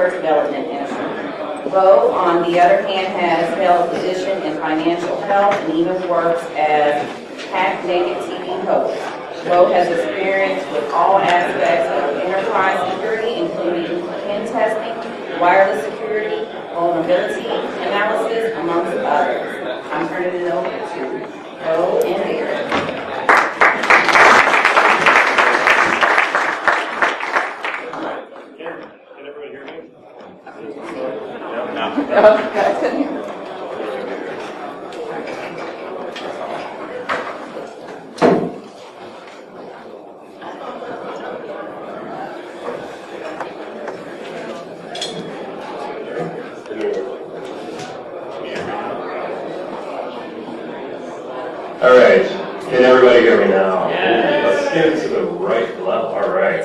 software development intern. Beau, on the other hand, has held a position in financial health and even works as half-naked TV host. Beau has experience with all aspects of enterprise security, including Pentesting, wireless security, vulnerability analysis, amongst others. I'm turning it over to Beau and Eric. Can everybody hear me? All right, can everybody hear me now? Yeah. Let's get it to the right level. All right.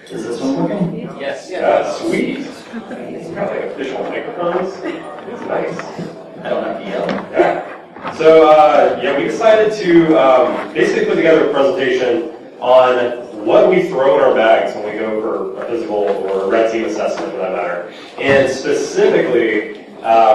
Is this one working? Yes. Yeah, sweet. It's got like official microphones. It's nice. I don't have to yell. Yeah. So, yeah, we decided to basically put together a presentation on what we throw in our bags when we go for a physical or a red team assessment for that matter. And specifically,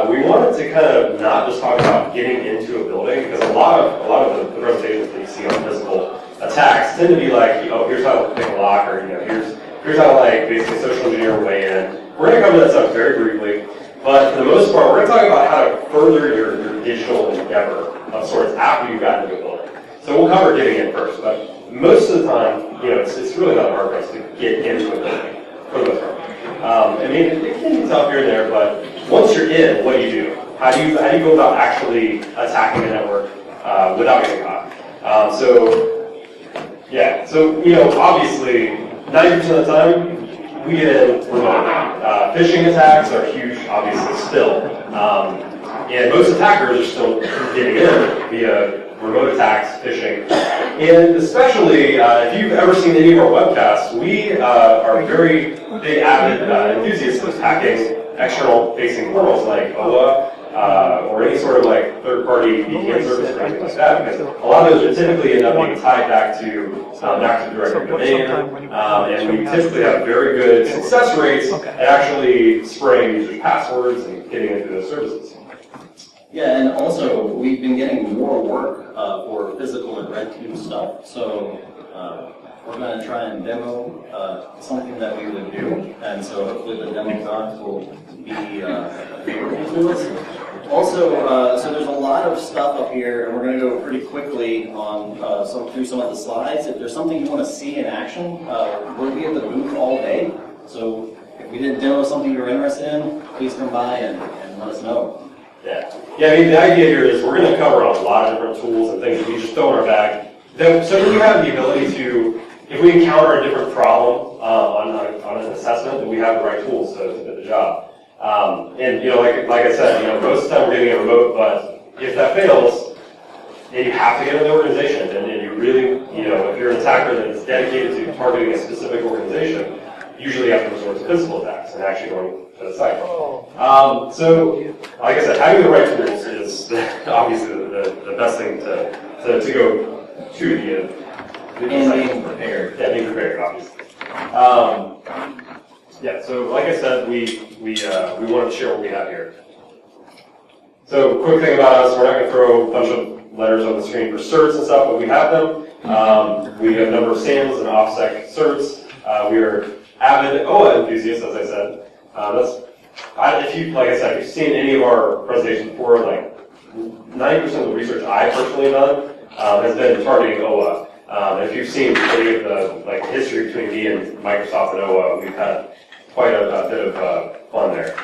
we wanted to kind of not just talk about getting into a building, because a lot of the presentations that you see on physical attacks tend to be like, oh, here's how to pick a lock, or here's how to like basically social engineer a way in. We're going to cover that stuff very briefly, but for the most part, we're going to talk about how to further your digital endeavor of sorts after you've gotten into a building. So we'll cover getting in first, but most of the time, it's really not hard for us to get into a building for the most part. I mean, it can be tough here and there, but once you're in, what do you do? How do you go about actually attacking the network without getting caught? So obviously, 90% of the time, we get in remote. Phishing attacks are huge, obviously, still. And most attackers are still getting in via remote attacks, phishing. And especially, if you've ever seen any of our webcasts, we are very big, avid enthusiasts of hacking external-facing portals like OA, or any sort of like third-party VPN service or anything like that, because a lot of those typically end up being tied back to Active Directory domain, and we typically have very good success rates at actually spraying users' passwords and getting into those services. Yeah, and also we've been getting more work for physical and red team stuff, so we're going to try and demo something that we would do, and so hopefully the demo docs will be favorable to us. Also, so there's a lot of stuff up here, and we're going to go pretty quickly on through some of the slides. If there's something you want to see in action, we'll be at the booth all day. So if we did demo something you're interested in, please come by and let us know. Yeah, I mean, the idea here is we're going to cover a lot of different tools and things that we just throw in our bag. So we have the ability to, if we encounter a different problem on an assessment, then we have the right tools to fit the job. And like I said, most of the time we're getting a remote, but if that fails, then you have to get in the organization, and you really, if you're an attacker that is dedicated to targeting a specific organization, usually you have to resort to physical attacks and actually going to the site. So, like I said, having the right tools is obviously the best thing to go to the And being prepared. Yeah, being prepared, obviously. Yeah, so like I said, we wanted to share what we have here. So, quick thing about us, we're not going to throw a bunch of letters on the screen for certs and stuff, but we have them. We have a number of SAMs and OffSec certs. We are avid OA enthusiasts, as I said. If you've seen any of our presentations before, like 90% of the research I've personally done has been targeting OA. If you've seen any of the history between me and Microsoft and OA, we've had quite a bit of fun there.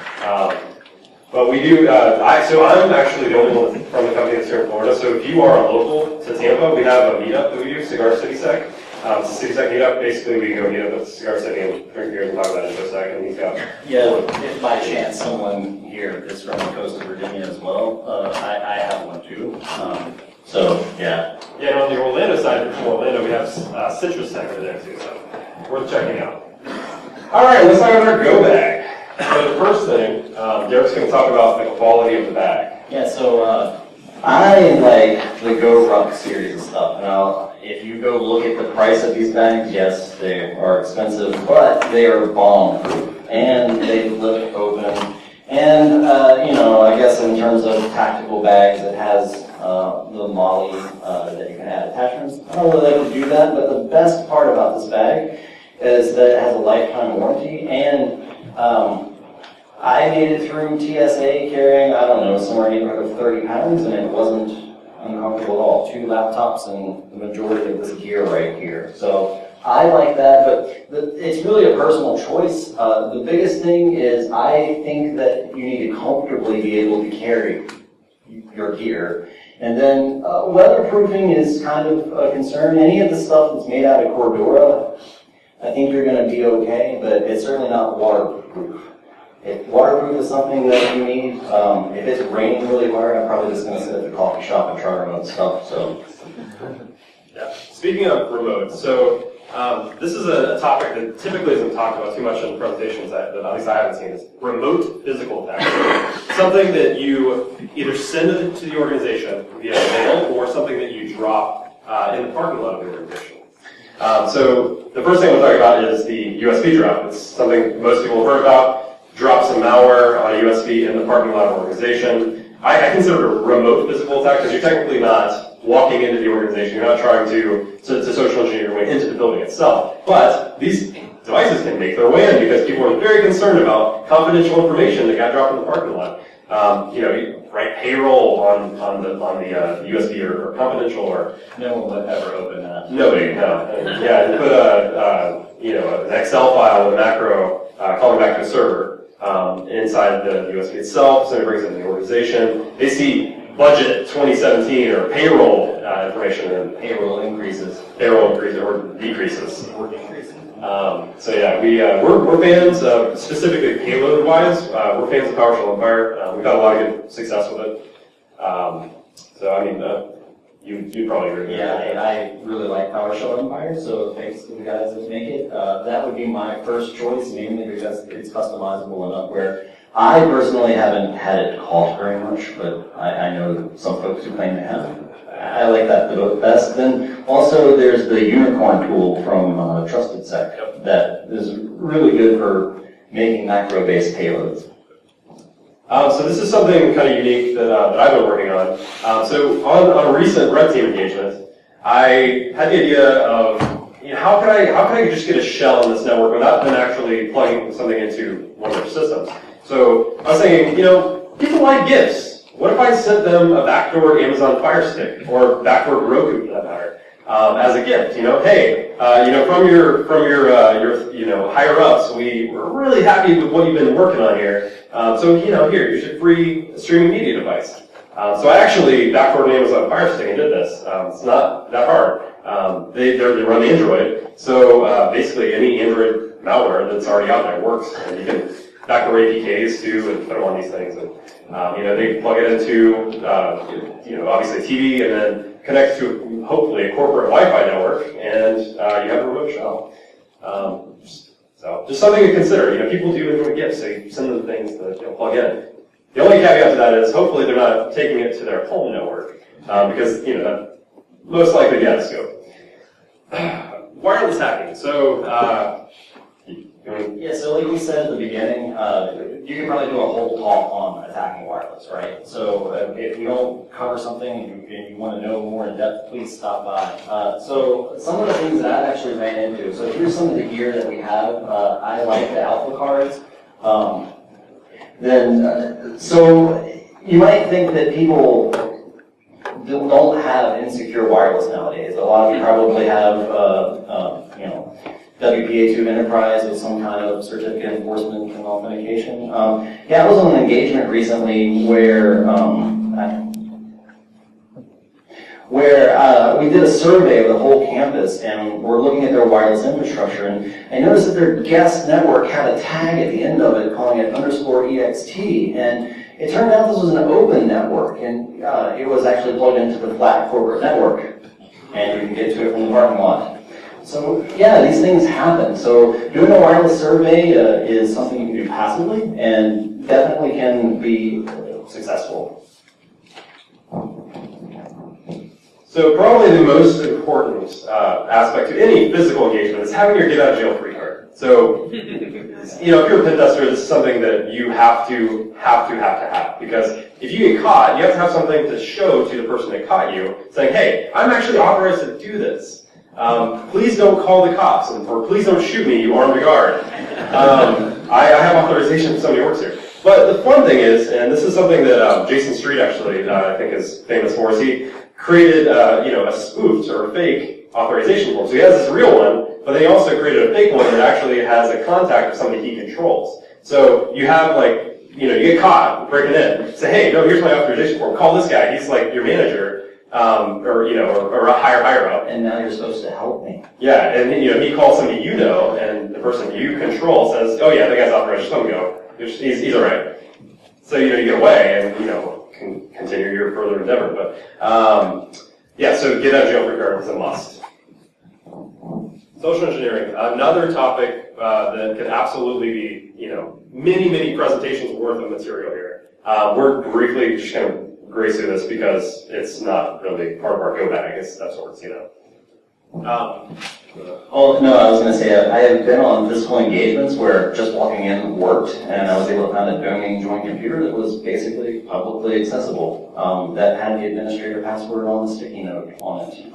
But we do. So I'm actually the only one from the company that's here in Florida. So if you are local to Tampa, we have a meetup that we do, Cigar City Sec. It's a City-Sec meetup. Basically, we go meet up at Cigar City and drink beers and talk about it in a second. He's got if by chance someone here is from the coast of Virginia as well, I have one too. Yeah. Yeah, and on the Orlando side, from Orlando, we have Citrus Tech over there too, so worth checking out. All right, let's talk about our Go bag. So the first thing, Derek's going to talk about the quality of the bag. Yeah, so I like the Go Ruck series of stuff. Now, if you go look at the price of these bags, yes, they are expensive, but they are bomb-proof. and they flip open. And, I guess in terms of tactical bags, it has the MOLLE that you can add attachments. I don't know whether they would do that, but the best part about this bag is that it has a lifetime warranty, and I made it through TSA carrying, I don't know, somewhere in the neighborhood of 30 pounds, and it wasn't uncomfortable at all. 2 laptops and the majority of this gear right here. So I like that, but it's really a personal choice. The biggest thing is I think that you need to comfortably be able to carry your gear. And then weatherproofing is kind of a concern. Any of the stuff that's made out of Cordura, I think you're going to be okay, but it's certainly not waterproof. If waterproof is something that you need, if it's raining really hard, I'm probably just going to sit at the coffee shop and try remote stuff. So, yeah. Speaking of remote, so this is a topic that typically isn't talked about too much in presentations that at least I haven't seen. Is remote physical attacks. Something that you either send to the organization via mail or something that you drop in the parking lot of the organization. So the first thing we'll talk about is the USB drop. It's something most people have heard about. Drop some malware on a USB in the parking lot of an organization. I consider it a remote physical attack because you're technically not walking into the organization. You're not trying to social engineer your way into the building itself. But these devices can make their way in because people are very concerned about confidential information that got dropped in the parking lot. You write payroll on the USB or confidential or no one would ever open that. nobody. No. Yeah, you put an Excel file with a macro calling back to a server inside the USB itself. So it brings in the organization. They see budget 2017 or payroll information and Payroll increases. payroll increases or decreases. Or decreases. So yeah, we're fans of, specifically payload-wise, we're fans of PowerShell Empire. We've had a lot of good success with it. So I mean, you'd probably agree with that. Yeah, I really like PowerShell Empire, so thanks to the guys that make it. That would be my first choice, mainly because it's customizable enough where I personally haven't had it cost very much, but I know some folks who claim they have. I like that the best. Then also there's the Unicorn tool from TrustedSec that is really good for making macro-based payloads. So this is something kind of unique that I've been working on. So on a recent red team engagement, I had the idea of how could I just get a shell in this network without them actually plugging something into one of their systems. So I was thinking, people like gifts. What if I sent them a backdoor Amazon Fire Stick or backdoor Roku for that matter as a gift? Hey, from your higher ups, we were really happy with what you've been working on here. So here, you should free a streaming media device. So I actually backdoored an Amazon Fire Stick and did this. It's not that hard. They run Android, so basically any Android malware that's already out there works, and you can backdoor APKs too and put them on these things. And they plug it into obviously TV and then connect to hopefully a corporate Wi-Fi network, and you have a remote shell. So just something to consider. People do enjoy gifts, so you send them things that plug in. The only caveat to that is hopefully they're not taking it to their home network because that most likely be out of scope. Wireless hacking. So. Yeah, so like we said at the beginning, you can probably do a whole talk on attacking wireless, right? So if we don't cover something and you want to know more in depth, please stop by. So some of the things that I actually ran into. So here's some of the gear that we have. I like the Alpha cards. So you might think that people don't have insecure wireless nowadays. A lot of you probably have, WPA2 Enterprise with some kind of certificate enforcement and authentication. I was on an engagement recently where we did a survey of the whole campus, and we're looking at their wireless infrastructure, and I noticed that their guest network had a tag at the end of it calling it _EXT, and it turned out this was an open network, and it was actually plugged into the flat corporate network, and you can get to it from the parking lot. So yeah, these things happen. So doing a wireless survey is something you can do passively and definitely can be successful. So probably the most important aspect to any physical engagement is having your get out of jail free card. So you know, if you're a pen tester, this is something that you have to have. Because if you get caught, you have to have something to show to the person that caught you, saying, hey, I'm actually authorized to do this. Please don't call the cops, or please don't shoot me, you armed guard. I have authorization from somebody who works here. But the fun thing is, and this is something that Jason Street actually, I think is famous for, is he created, you know, a spoofed or a fake authorization form. So he has this real one, but then he also created a fake one that actually has a contact of somebody he controls. So you have like, you know, you get caught breaking in, say, hey, no, here's my authorization form. Call this guy. He's like your manager, or you know, or a higher up. And now you're supposed to help me. Yeah, and you know, he calls somebody you know, and the person you control says, oh yeah, the guy's authorized. Just let him go. He's all right. So you know, you get away, and you know, can continue your further endeavor. But yeah, so get out of jail free card is a must. Social engineering, another topic that could absolutely be, you know, many presentations worth of material here. We're briefly just going to grace through this because it's not really part of our go bag of sorts, you know. Oh, no, I was going to say, I have been on physical engagements where just walking in worked, and I was able to find a domain joint computer that was basically publicly accessible, that had the administrator password on the sticky note on it.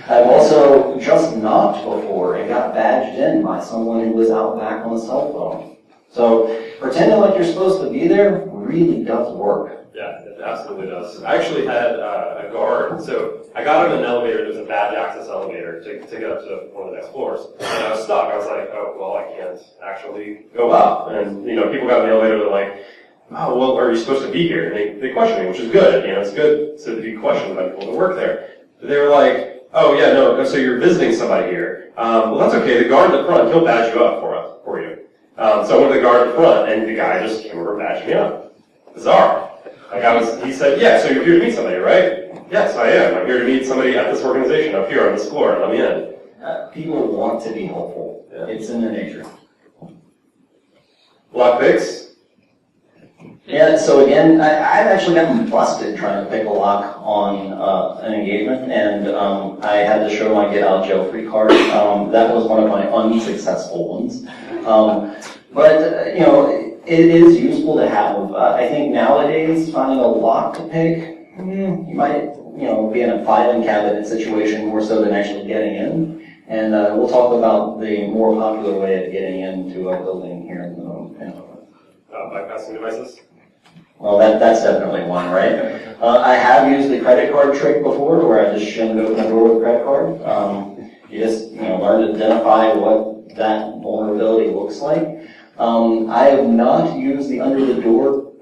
I've also just knocked before and got badged in by someone who was out back on the cell phone. So pretending like you're supposed to be there really does work. Yeah, it absolutely does. I actually had a guard, so I got on an elevator that was a badge access elevator to get up to one of the next floors. And I was stuck. I was like, oh, well, I can't actually go up. And, you know, people got in the elevator, they're like, oh, well, are you supposed to be here? And they questioned me, which is good. You know, it's good to be questioned by people that work there. But they were like, oh, yeah, no, so you're visiting somebody here. Well, that's okay. The guard in the front, he'll badge you up for you. So I went to the guard in the front, and the guy just came over and badged me up. Bizarre. Like he said, yeah, so you're here to meet somebody, right? Yes, I am. I'm here to meet somebody at this organization up here on this floor. Let me in. People want to be helpful. Yeah. It's in their nature. Lock picks? Yeah, so again, I've actually gotten busted trying to pick a lock on an engagement, and I had to show my get out of jail free card. That was one of my unsuccessful ones. But, you know, it is useful to have. I think nowadays, finding a lock to pick, you might, you know, be in a filing cabinet situation more so than actually getting in. And we'll talk about the more popular way of getting into a building here in the bypassing devices? Well, that's definitely one, right? I have used the credit card trick before, where I just shimmed open the door with a credit card. You just, you know, learn to identify what that vulnerability looks like. I have not used the under the door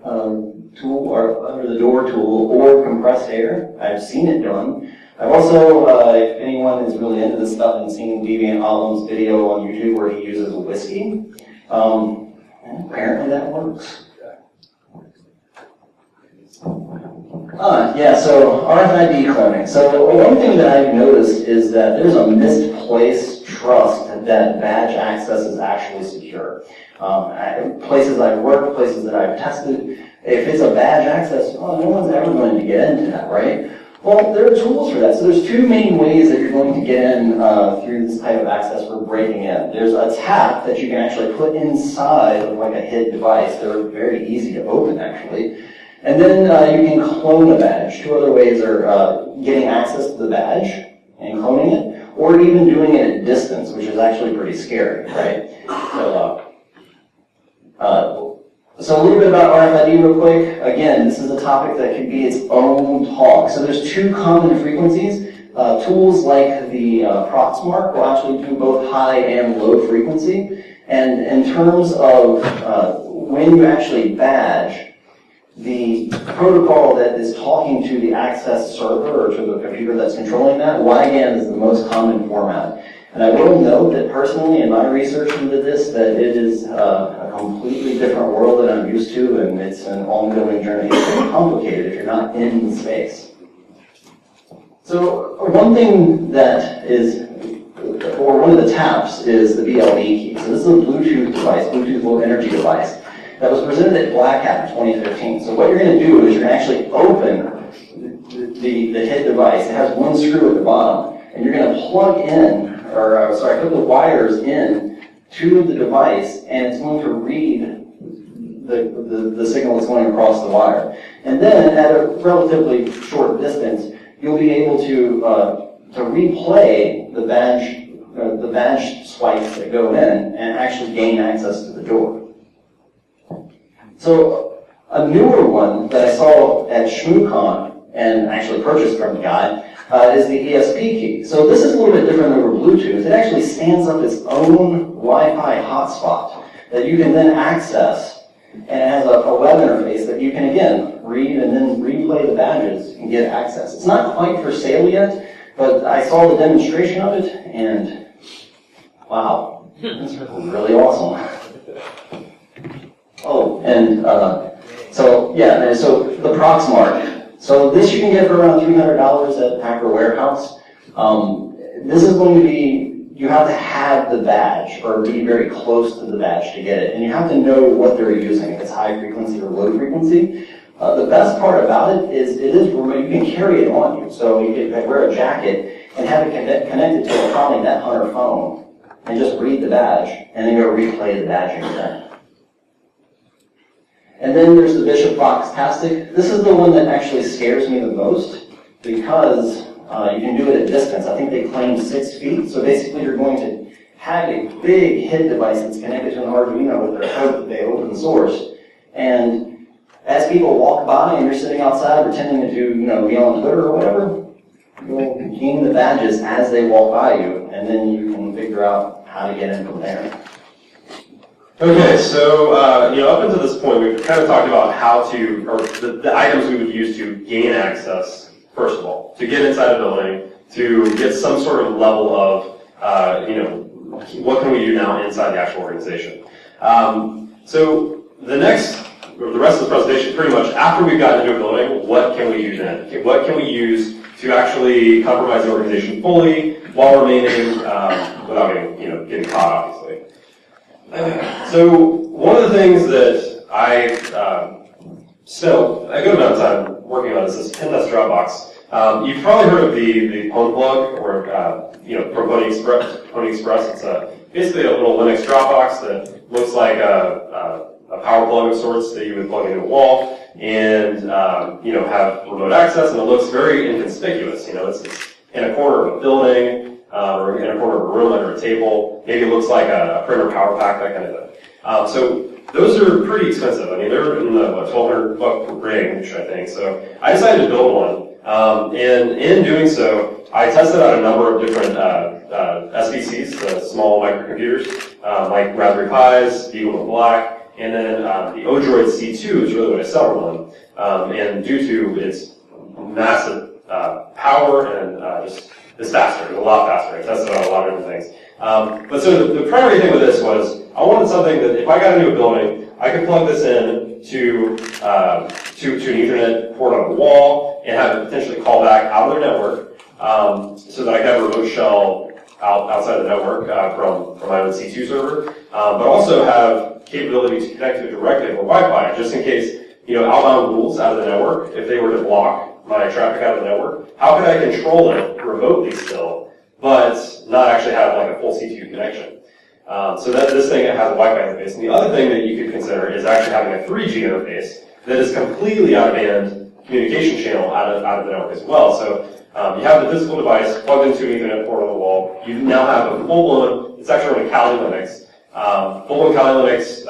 tool or compressed air. I've seen it done. I've also, if anyone is really into this stuff, and seen Deviant Alam's video on YouTube where he uses whiskey. Apparently that works. Yeah, so RFID cloning. So one thing that I've noticed is that there's a misplaced trust that badge access is actually secure. Places I've worked, places that I've tested, if it's a badge access, well, no one's ever going to get into that, right? Well, there are tools for that. So there's two main ways that you're going to get in through this type of access for breaking in. There's a tap that you can actually put inside of like a hid device. They're very easy to open, actually. And then you can clone a badge. Two other ways are getting access to the badge and cloning it, or even doing it at distance, which is actually pretty scary, right? So a little bit about RFID real quick. Again, this is a topic that could be its own talk. So there's two common frequencies. Tools like the Proxmark will actually do both high and low frequency. And in terms of when you actually badge, the protocol that is talking to the access server or to the computer that's controlling that, YGAN is the most common format. And I will note that personally in my research into this, that it is a completely different world that I'm used to, and it's an ongoing journey. It's very complicated if you're not in the space. So one thing that is, or one of the taps is the BLE key. So this is a Bluetooth device, Bluetooth Low Energy device, that was presented at Black Hat in 2015. So what you're going to do is you're going to actually open the hid device. It has one screw at the bottom, and you're going to plug in, put the wires in to the device, and it's going to read the signal that's going across the wire. And then, at a relatively short distance, you'll be able to replay the badge swipes that go in and actually gain access to the door. So, a newer one that I saw at ShmooCon and actually purchased from the guy is the ESP key. So this is a little bit different than over Bluetooth. It actually stands up its own Wi-Fi hotspot that you can then access, and it has a web interface that you can, again, read and then replay the badges and get access. It's not quite for sale yet, but I saw the demonstration of it, and wow, it's really awesome. Oh, and so the Proxmark. So this you can get for around $300 at Packer Warehouse. This is going to be, you have to have the badge or be very close to the badge to get it. And you have to know what they're using, if it's high frequency or low frequency. The best part about it is remote. You can carry it on you. So you can wear a jacket and have it connected to a probably NetHunter phone and just read the badge and then go replay the badging there. And then there's the Bishop Foxtastic. This is the one that actually scares me the most because you can do it at distance. I think they claim 6 feet. So basically you're going to have a big HID device that's connected to an Arduino with their code that they open source. And as people walk by and you're sitting outside pretending to be on Twitter or whatever, you'll gain the badges as they walk by you, and then you can figure out how to get in from there. Okay, so up until this point, we've kind of talked about how to, or the items we would use to gain access, first of all, to get inside a building, to get some sort of level of, what can we do now inside the actual organization. So the rest of the presentation, pretty much after we've gotten into a building, what can we do then? What can we use to actually compromise the organization fully while remaining without getting caught, obviously. So one of the things that I spent a good amount of time working on is this Pentest Dropbox. You've probably heard of the Pwn plug, or from Pony Express. It's basically a little Linux Dropbox that looks like a power plug of sorts that you would plug into a wall and have remote access, and it looks very inconspicuous. It's in a corner of a building. Or in a corner of a room under a table. Maybe it looks like a printer power pack, that kind of thing. So those are pretty expensive. I mean, they're in the $1,200 range, I think. So I decided to build one. And in doing so, I tested out a number of different SBCs, small microcomputers, like Raspberry Pis, Beau and Black, and then the Odroid C2 is really what I settled on. And due to its massive power and it's faster. It's a lot faster. I tested out a lot of different things. But so the primary thing with this was I wanted something that if I got into a building, I could plug this in to an Ethernet port on the wall and have it potentially call back out of their network so that I could have a remote shell outside the network from my own C2 server, but also have capability to connect to it directly over Wi-Fi just in case outbound rules out of the network, if they were to block my traffic out of the network, how could I control it remotely still, but not actually have like a full C2 connection? So that this thing has a Wi-Fi interface. And the other thing that you could consider is actually having a 3G interface that is completely out-of-band communication channel out of the network as well. So you have the physical device plugged into an Ethernet port on the wall. You now have a full-blown, it's actually running Kali Linux, full-blown Kali Linux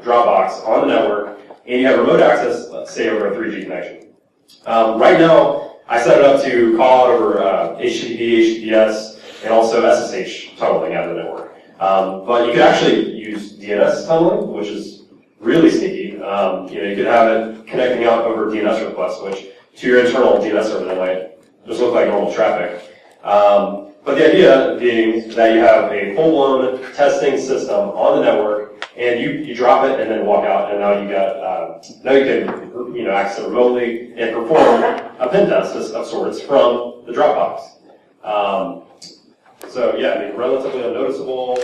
Dropbox on the network, and you have remote access, let's say, over a 3G connection. Right now, I set it up to call out over HTTP, HTTPS, and also SSH tunneling out of the network. But you could actually use DNS tunneling, which is really sneaky. You could have it connecting out over DNS requests, which to your internal DNS server, that might just look like normal traffic. But the idea being that you have a full-blown testing system on the network, and you drop it and then walk out, and now you can access it remotely and perform a pen test of sorts from the Dropbox. So yeah, I mean, relatively unnoticeable.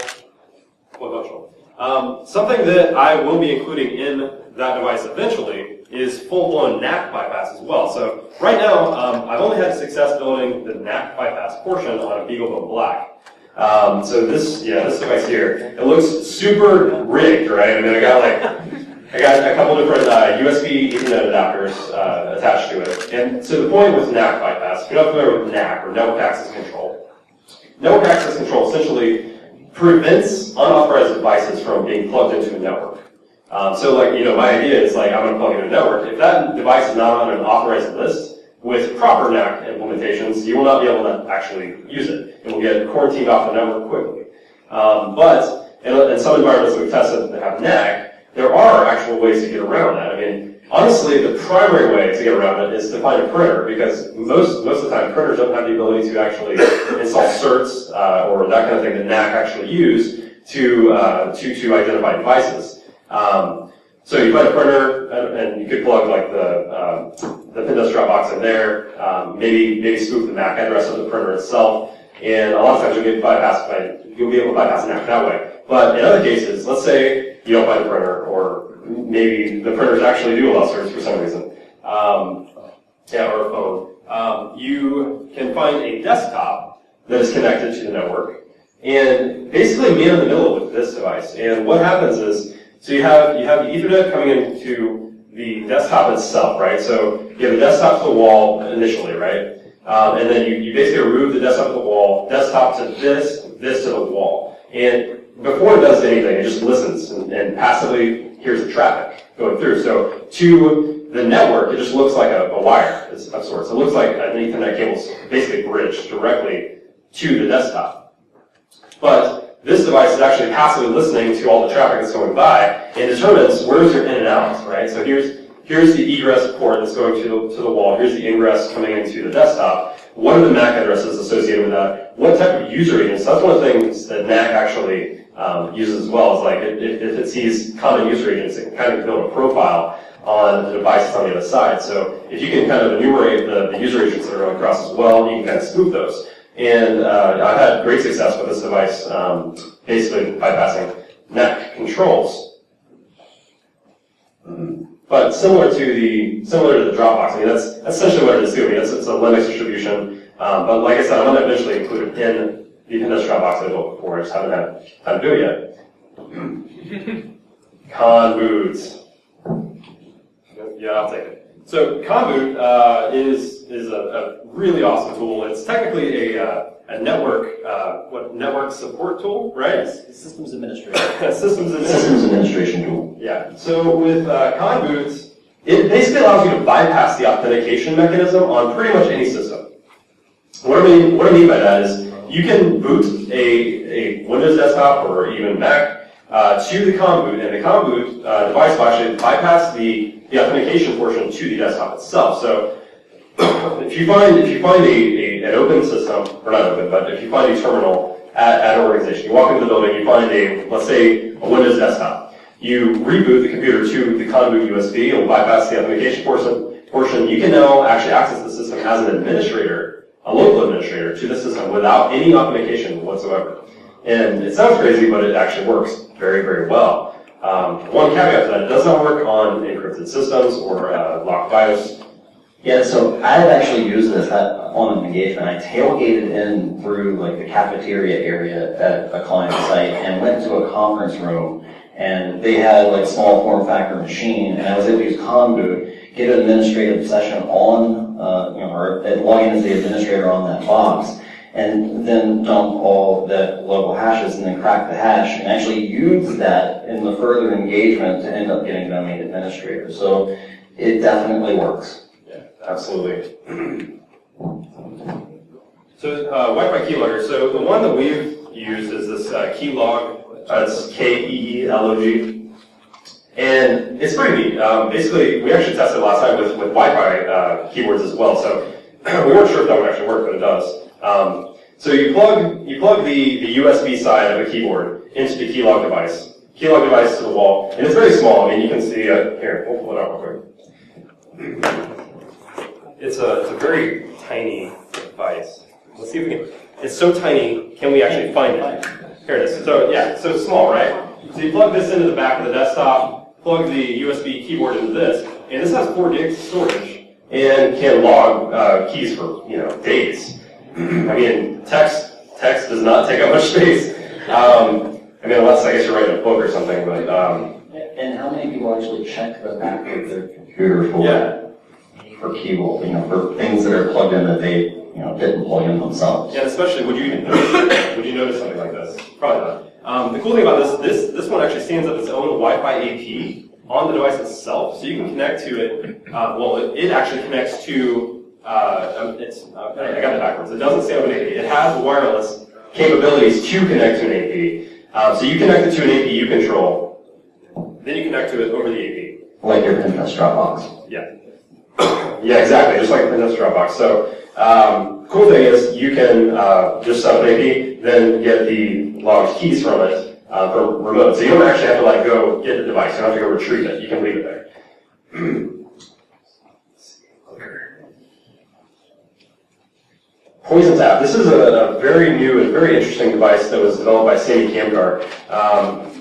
Something that I will be including in that device eventually is full-blown NAC bypass as well. So right now, I've only had success building the NAC bypass portion on a BeagleBone Black. So this device here, it looks super rigged, right? I mean, I got a couple different USB Ethernet adapters attached to it. And so the point with NAC bypass, if you're not familiar with NAC, or Network Access Control, Network Access Control essentially prevents unauthorized devices from being plugged into a network. So my idea is I'm going to plug in a network. If that device is not on an authorized list, with proper NAC implementations, you will not be able to actually use it. It will get quarantined off the network quickly. But in some environments that we've tested that have NAC, there are actual ways to get around that. I mean, honestly, the primary way to get around it is to find a printer, because most of the time printers don't have the ability to actually install certs or that kind of thing that NAC actually use to identify devices. So you find a printer, and you could plug the Pentesting Dropbox in there, maybe spoof the MAC address of the printer itself, and a lot of times you'll be able to bypass NAC that way. But in other cases, let's say you don't find a printer, or maybe the printers actually do allow certs for some reason, or a phone. You can find a desktop that is connected to the network, and basically meet in the middle with this device. And what happens is, so you have the Ethernet coming into the desktop itself, right? So you have the desktop to the wall initially, right? And then you basically remove the desktop to the wall, desktop to this to the wall. And before it does anything, it just listens and passively hears the traffic going through. So to the network, it just looks like a wire of sorts. It looks like an Ethernet cable's basically bridged directly to the desktop. But this device is actually passively listening to all the traffic that's going by and determines where's your in and out, right? So here's the egress port that's going to the wall. Here's the ingress coming into the desktop. What are the MAC addresses associated with that? What type of user agents? That's one of the things that NAC actually uses as well. Is if it sees common user agents, it can kind of build a profile on the devices on the other side. So if you can kind of enumerate the user agents that are going across as well, you can kind of spoof those. And I've had great success with this device, basically bypassing NAC controls. But similar to the Dropbox, I mean that's essentially what it is too. I mean it's a Linux distribution. But like I said, I'm going to eventually include it in the Pentesting Dropbox I built before. I just haven't had time to do it yet. Conboots. Yeah, I'll take it. So Conboot is a really awesome tool. It's technically a network support tool, right? Systems administration. Systems administration tool. Yeah. So with Conboots, it basically allows you to bypass the authentication mechanism on pretty much any system. What I mean by that is you can boot a Windows desktop or even Mac to the Conboot, and the Conboot device will actually bypass the authentication portion to the desktop itself. So if you find an open system, or not open, but if you find a terminal at an organization, you walk into the building, you find let's say a Windows desktop, you reboot the computer to the Conboot USB, it will bypass the authentication portion. You can now actually access the system as an administrator, a local administrator, to the system without any authentication whatsoever. And it sounds crazy, but it actually works very, very well. One caveat to that, it does not work on encrypted systems or locked BIOS. Yeah, so I've actually used this on an engagement. I tailgated in through the cafeteria area at a client site and went to a conference room, and they had a small form factor machine, and I was able to use Conboot, get an administrative session on, or log in as the administrator on that box, and then dump all the local hashes and then crack the hash and actually use that in the further engagement to end up getting them made administrator. So it definitely works. Yeah, absolutely. So Wi-Fi keylogger. So the one that we've used is this keylog. It's KEELOG. And it's pretty neat. Basically, we actually tested last time with Wi-Fi keyboards as well. So we weren't sure if that would actually work, but it does. So you plug the USB side of a keyboard into the keylog device to the wall, and it's very small. I mean, you can see here. We'll pull it out real quick. It's a very tiny device. Let's see if we can. It's so tiny. Can we actually find it? Here it is. So yeah, so it's small, right? So you plug this into the back of the desktop. Plug the USB keyboard into this, and this has 4 gigs of storage and can log keys for days. I mean, text text does not take up much space. I mean, unless I guess you're writing a book or something, but... And how many people actually check the back of their computer for keyboard, for things that are plugged in that they, didn't plug in themselves? Yeah, especially, would you even notice, would you notice something like this? Probably not. The cool thing about this one actually stands up its own Wi-Fi AP on the device itself, so you can connect to it. It actually connects to, I got it backwards. It doesn't stand up an AP. It has wireless capabilities to connect to an AP. So you connect it to an AP you control, then you connect to it over the AP. Like your Pentest Dropbox. Yeah. Yeah, exactly, just like Pentest Dropbox. So, cool thing is you can just set up an AP, then get the logged keys from it for remote. So you don't actually have to go get the device. You don't have to go retrieve it. You can leave it there. Poison Tap. This is a very new and very interesting device that was developed by Sammy Kamkar.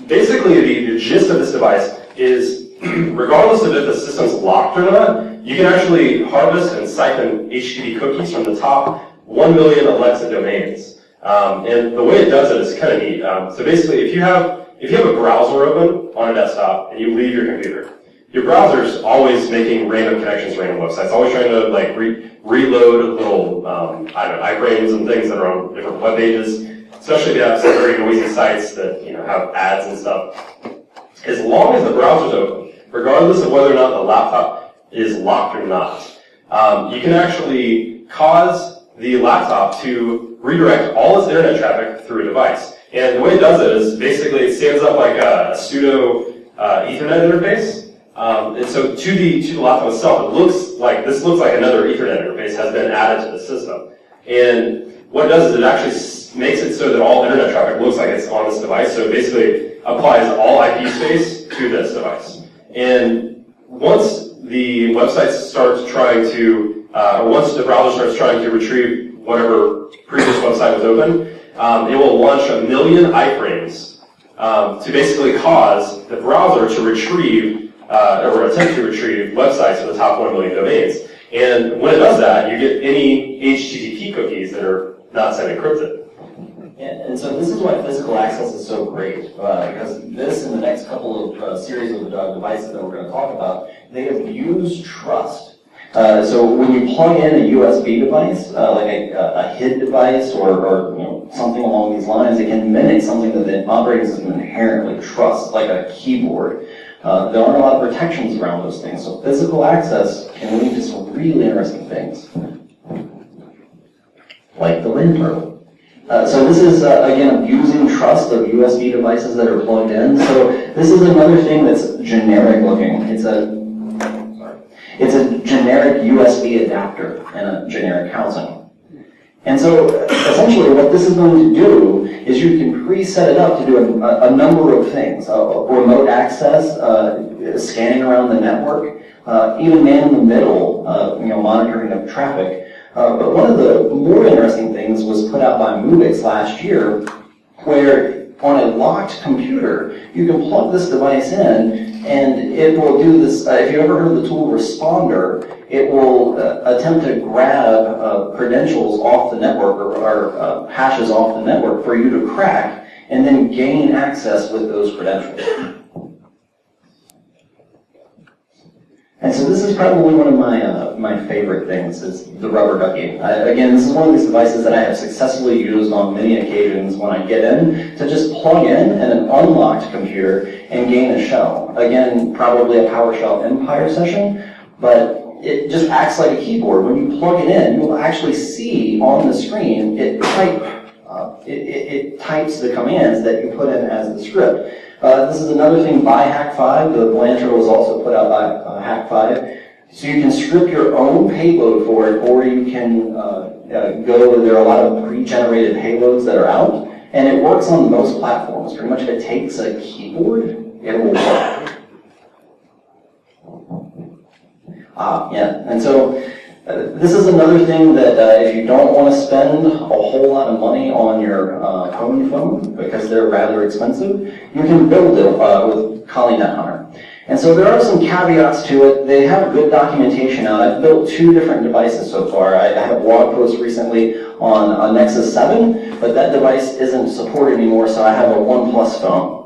Basically, the gist of this device is, regardless of if the system's locked or not, you can actually harvest and siphon HTTP cookies from the top 1 million Alexa domains. And the way it does it is kind of neat. So basically, if you have a browser open on a desktop and you leave your computer, your browser's always making random connections to random websites, always trying to reload little iframes and things that are on different web pages, especially if you have some very noisy sites that have ads and stuff. As long as the browser's open, regardless of whether or not the laptop is locked or not, you can actually cause the laptop to redirect all its internet traffic through a device. And the way it does it is basically it stands up like a pseudo Ethernet interface. And so to the laptop itself, this looks like another Ethernet interface has been added to the system. And what it does is it actually makes it so that all internet traffic looks like it's on this device. So it basically applies all IP space to this device. And once the website starts trying to, or once the browser starts trying to retrieve whatever previous website was open, it will launch 1 million iframes to basically cause the browser to retrieve or attempt to retrieve websites for the top 1 million domains. And when it does that, you get any HTTP cookies that are not set encrypted. Yeah, and so this is why physical access is so great, because this and the next couple of series of devices that we're going to talk about, they abuse trust. So when you plug in a USB device, like a HID device or something along these lines, it can mimic something that the operating system inherently trusts, like a keyboard. There aren't a lot of protections around those things, so physical access can lead to some really interesting things, like the wind turbine. So this is, again, abusing trust of USB devices that are plugged in. So this is another thing that's generic looking. It's a generic USB adapter in a generic housing. And so essentially what this is going to do is you can preset it up to do a number of things. Remote access, scanning around the network, even man in the middle, monitoring of traffic. But one of the more interesting things was put out by Movix last year, where on a locked computer, you can plug this device in, and it will do this. If you ever heard of the tool Responder, it will attempt to grab credentials off the network or hashes off the network for you to crack, and then gain access with those credentials. And so this is probably one of my favorite things, is the rubber ducky. Again, this is one of these devices that I have successfully used on many occasions when I get in to just plug in an unlocked computer and gain a shell. Again, probably a PowerShell Empire session, but it just acts like a keyboard. When you plug it in, you'll actually see on the screen it types the commands that you put in as the script. This is another thing by Hack5. The Blanchard was also put out by Hack5. So you can script your own payload for it, or you can there are a lot of pre-generated payloads that are out, and it works on most platforms. Pretty much if it takes a keyboard, it will work. And so this is another thing that if you don't want to spend a whole lot of money on your home phone, because they're rather expensive, you can build it with Collie NetHunter. And so there are some caveats to it. They have good documentation out. I've built 2 different devices so far. I had a blog post recently on a Nexus 7, but that device isn't supported anymore, so I have a OnePlus phone.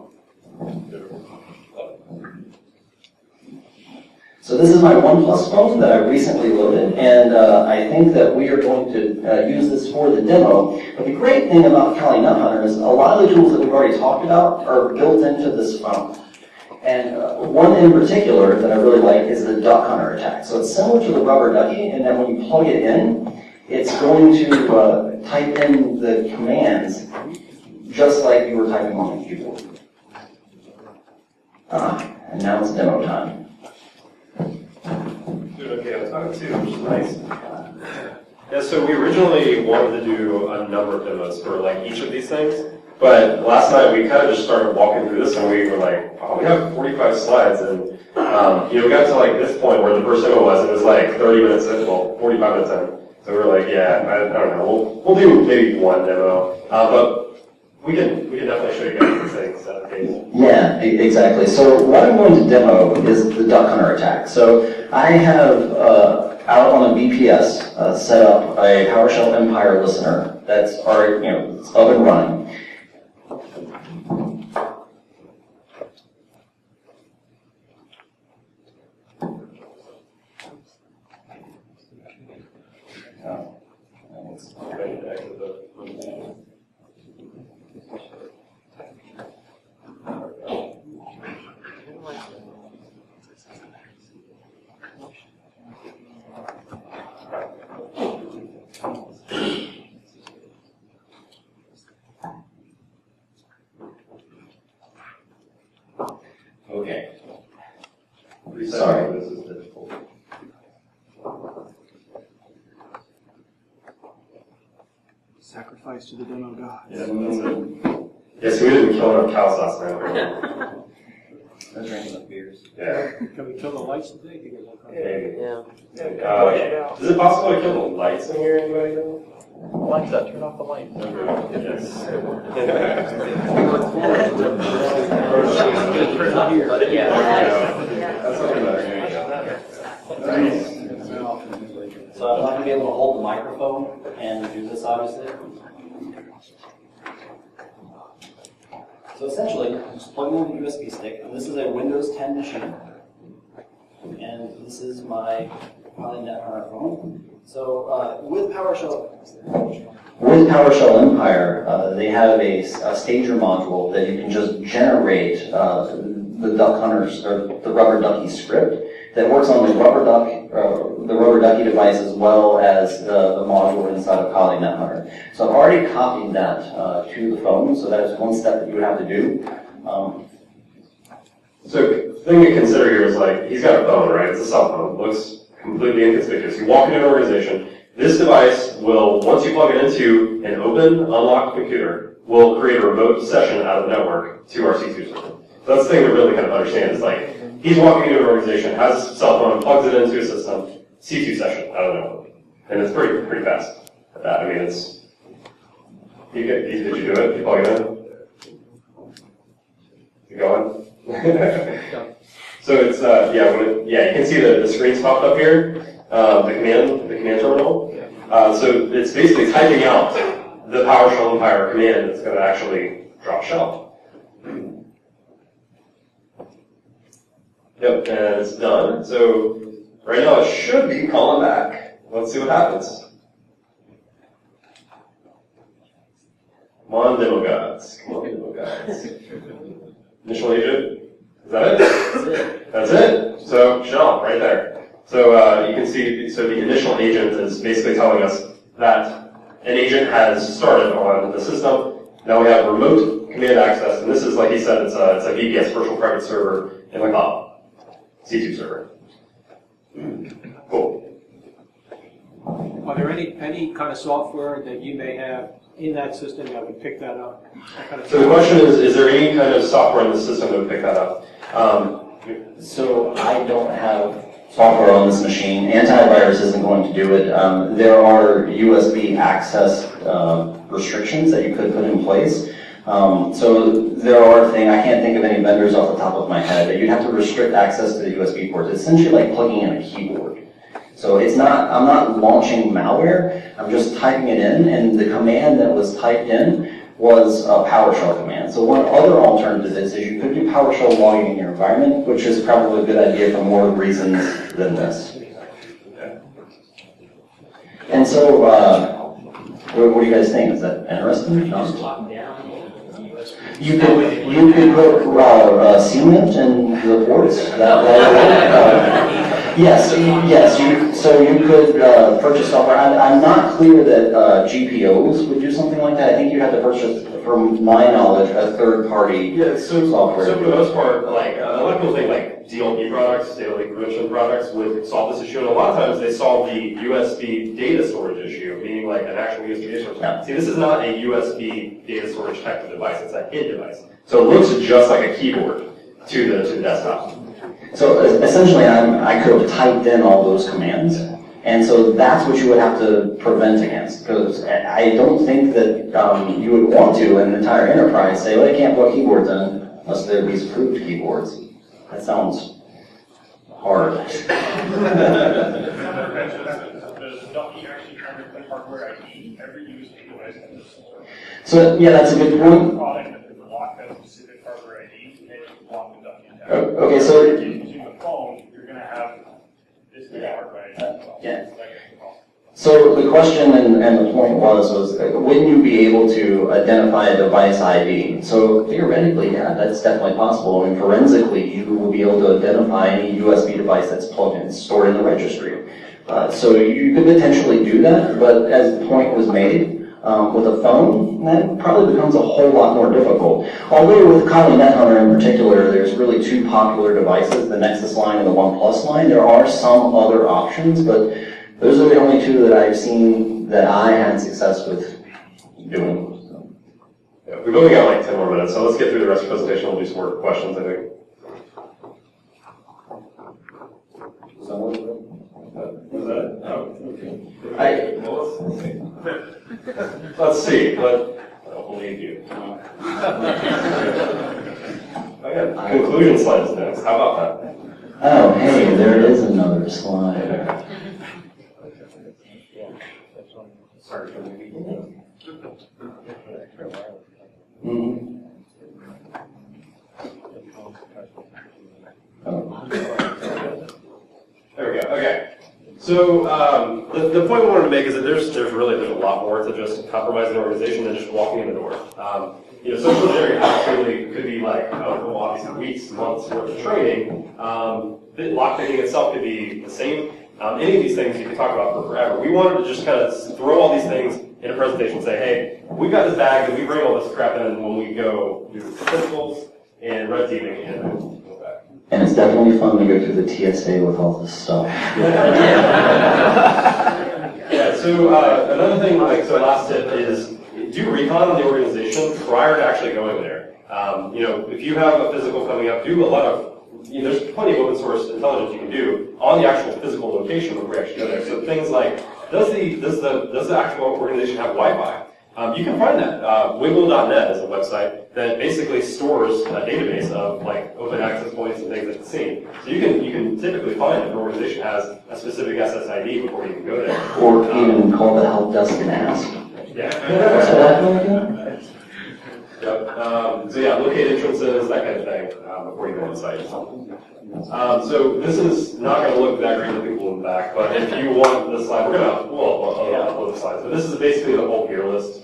So this is my OnePlus phone that I recently loaded, and I think that we are going to use this for the demo. But the great thing about Kali Nut Hunter is a lot of the tools that we've already talked about are built into this phone. And one in particular that I really like is the Duck Hunter attack. So it's similar to the rubber ducky, and then when you plug it in, it's going to type in the commands just like you were typing on the keyboard. And now it's demo time. Okay, I'm talking too, which is nice. Yeah, so we originally wanted to do a number of demos for like each of these things, but last night we kind of just started walking through this and we were like, oh, we have 45 slides, and we got to like this point where the first demo was, and it was like 30 minutes in, well, 45 minutes in. So we were like, yeah, I don't know, we'll do maybe one demo, but we can definitely show you guys these things. Yeah, exactly. So what I'm going to demo is the Duck Hunter attack. So I have out on a BPS set up a PowerShell Empire listener that's already, it's up and running. Okay. Sorry. This is difficult. Sacrifice to the demo gods. Yeah, yes, we didn't kill enough cows last night. Let's drink enough beers. Yeah. Can we kill the lights today? Maybe. Yeah. Is it possible to kill the lights in here, anybody know? Alexa, turn off the lights. Yes. That's something better. So I'm not going to be able to hold the microphone and do this, obviously. So essentially, I'm just plugging in the USB stick, and this is a Windows 10 machine, and this is my Kali Nut Hunter phone. So with PowerShell Empire, they have a stager module that you can just generate the Duck Hunters or the rubber ducky script that works on the rubber ducky device as well as the module inside of Kali Nut Hunter. So I've already copied that to the phone, so that is one step that you would have to do. So the thing to consider here is like, he's got a phone, right? It's a cell phone. It looks completely inconspicuous. You walk into an organization, this device will, once you plug it into an open, unlocked computer, will create a remote session out of the network to our C2 server. So that's the thing to really kind of understand is like, he's walking into an organization, has a cell phone, plugs it into a system, C2 session out of the network. And it's pretty fast at that. I mean, it's, did you do it? You plug it in? You going? So it's, you can see the screens popped up here, the command terminal. So it's basically typing out the PowerShell Empire command that's going to actually drop shell. Yep, and it's done. So right now it should be calling back. Let's see what happens. Come on, demo gods. Come on, demo gods. Initial agent. Is that it? That's it. So shell right there. So you can see. So the initial agent is basically telling us that an agent has started on the system. Now we have remote command access, and this is, like he said, it's a VPS, virtual private server in the cloud. C2 server. Cool. Are there any kind of software that you may have in that system that would pick that up? So the question is there any kind of software in the system that would pick that up? So I don't have software on this machine. Antivirus isn't going to do it. There are USB access restrictions that you could put in place. So there are things, I can't think of any vendors off the top of my head, that you'd have to restrict access to the USB ports. It's essentially like plugging in a keyboard. So it's not, I'm not launching malware, I'm just typing it in, and the command that was typed in was a PowerShell command. So one other alternative to this is you could do PowerShell logging in your environment, which is probably a good idea for more reasons than this. And so, what do you guys think? Is that interesting? No? You could put cement in the ports. So you could purchase software. I'm not clear that GPOs would do something like that. I think you have to purchase, from my knowledge, a third-party software. So for the most part, like a lot of people think like DLP products, data leak prevention products, would solve this issue, and a lot of times they solve the USB data storage issue, meaning like an actual USB data storage. Yeah. See, this is not a USB data storage type of device; it's a HID device. So it looks just like a keyboard to the desktop. So essentially, I could have typed in all those commands, and so that's what you would have to prevent against. Because I don't think that you would want to, in an entire enterprise, say, well, you can't put keyboards in unless they're these approved keyboards. That sounds hard. Does Ducky actually try to put hardware ID every USB device has this? So yeah, that's a good point. Product that the lock has specific hardware ID, and you block the Ducky tag. Okay, so if you're using the phone, you're going to have this big hardware ID as well. yeah. So the question and the point was wouldn't you be able to identify a device ID? So theoretically, yeah, that's definitely possible. I mean, forensically, you will be able to identify any USB device that's plugged in, stored in the registry. So you could potentially do that, but as the point was made, with a phone, that probably becomes a whole lot more difficult. Although with Kali NetHunter in particular, there's really two popular devices, the Nexus line and the OnePlus line. There are some other options, but those are the only two that I've seen that I had success with doing. So. Yeah, we've only got like 10 more minutes, so let's get through the rest of the presentation. We'll do some more questions, I think. Was that it? Oh, okay. Well, let's see. I don't believe you. I got conclusion slides next. How about that? Oh, hey, there is another slide. Mm-hmm. Oh. There we go. Okay. So the point we wanted to make is that there's a lot more to just compromising an organization than just walking in the door. Social engineering actually could be like, obviously weeks, months worth of training. Lockpicking itself could be the same. Any of these things you can talk about for forever. We wanted to just kind of throw all these things in a presentation and say, hey, we've got this bag and we bring all this crap in when we go do physicals and red teaming and go back. And it's definitely fun to go through the TSA with all this stuff. Yeah, so another thing, last tip is do recon on the organization prior to actually going there. If you have a physical coming up, do a lot of, there's plenty of open source intelligence you can do on the actual physical location before you actually go there. So things like, does the actual organization have Wi-Fi? You can find that. Wiggle.net is a website that basically stores a database of like open access points and things at the scene. So you can typically find if an organization has a specific SSID before you can go there. Or even call the help desk and ask. Yeah. What's that called again? Yep. So yeah, locate entrances, that kind of thing, before you go on site. So this is not going to look that great to people in the back, but if you want the slide, we'll upload the slides. So this is basically the whole gear list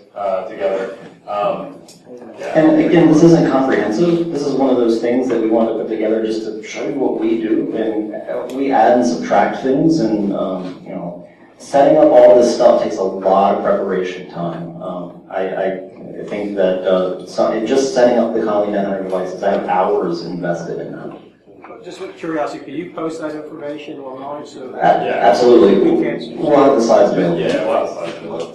together. And again, this isn't comprehensive. This is one of those things that we want to put together just to show you what we do, and we add and subtract things, and setting up all this stuff takes a lot of preparation time. I think that just setting up the Kali NetHunter devices, I have hours invested in that. Just with curiosity, can you post that information online? So absolutely. We'll have the slides available. Yeah, we'll have the slides available.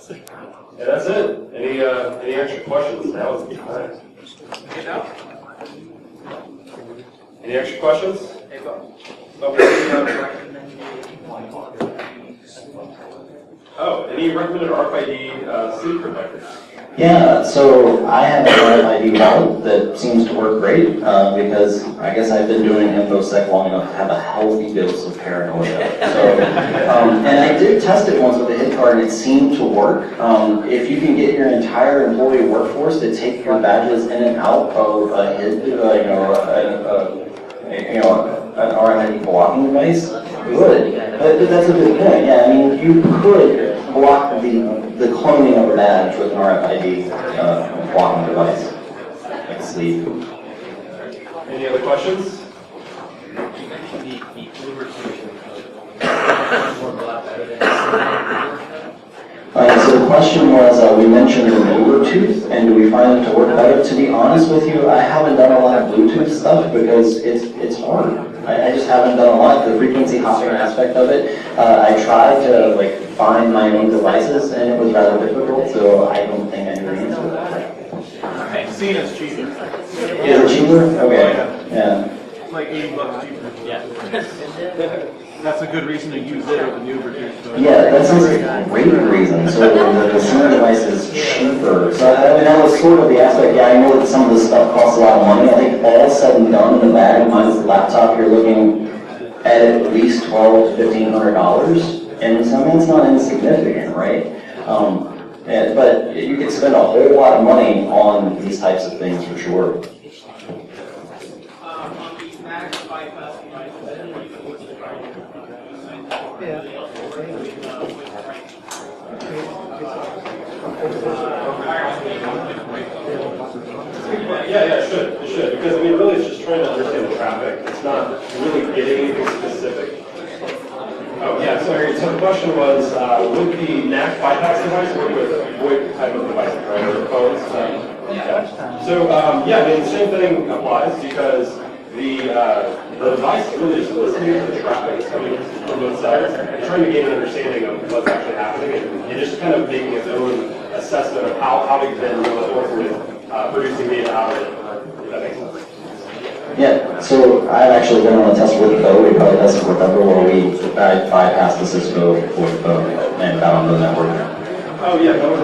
Yeah, that's it. Any extra questions? Now is the time. Any extra questions? Oh, any recommended RFID sleep protectors? Yeah, so I have an RFID wallet that seems to work great because I guess I've been doing InfoSec long enough to have a healthy dose of paranoia. So, and I did test it once with a hit card and it seemed to work. If you can get your entire employee workforce to take your badges in and out of a hit, an RFID blocking device, good. That's a good point. Yeah, I mean, you could block the cloning of a badge with an RFID blocking device, like sleep. Any other questions? So the question was, we mentioned the Bluetooth, and do we find it to work better? To be honest with you, I haven't done a lot of Bluetooth stuff because it's hard. I just haven't done a lot. The frequency hopping aspect of it, I tried to find my own devices, and it was rather difficult. So I don't think I knew the answer to that. Cena's cheaper. Is it cheaper? Okay. Yeah. It's like $80 cheaper. Yeah. That's a good reason to use it over the Uber. Yeah, that sounds like a great reason. So the Sony device is cheaper. So I mean, that was sort of the aspect. Yeah, I know that some of this stuff costs a lot of money. I think all said and done in the bag, minus the laptop, you're looking at least $1,200 to $1,500. And so I mean, it's not insignificant, right? But you can spend a whole lot of money on these types of things for sure. Yeah, it should. Because I mean, really, it's just trying to understand the traffic. It's not really getting anything specific. Oh, yeah, sorry. So the question was, would the NAC bypass device work with VoIP type of devices, right, or phones? Yeah. So, yeah, I mean, the same thing applies because the device is really just listening to the traffic that's coming from both sides and trying to gain an understanding of what's actually happening and just kind of making its own assessment of how to then work with producing data out of it, if that makes sense. Yeah, so I've actually been on a test with Beau. We probably tested with everyone where we bypassed the Cisco with Beau and found the network. Oh, yeah, that was a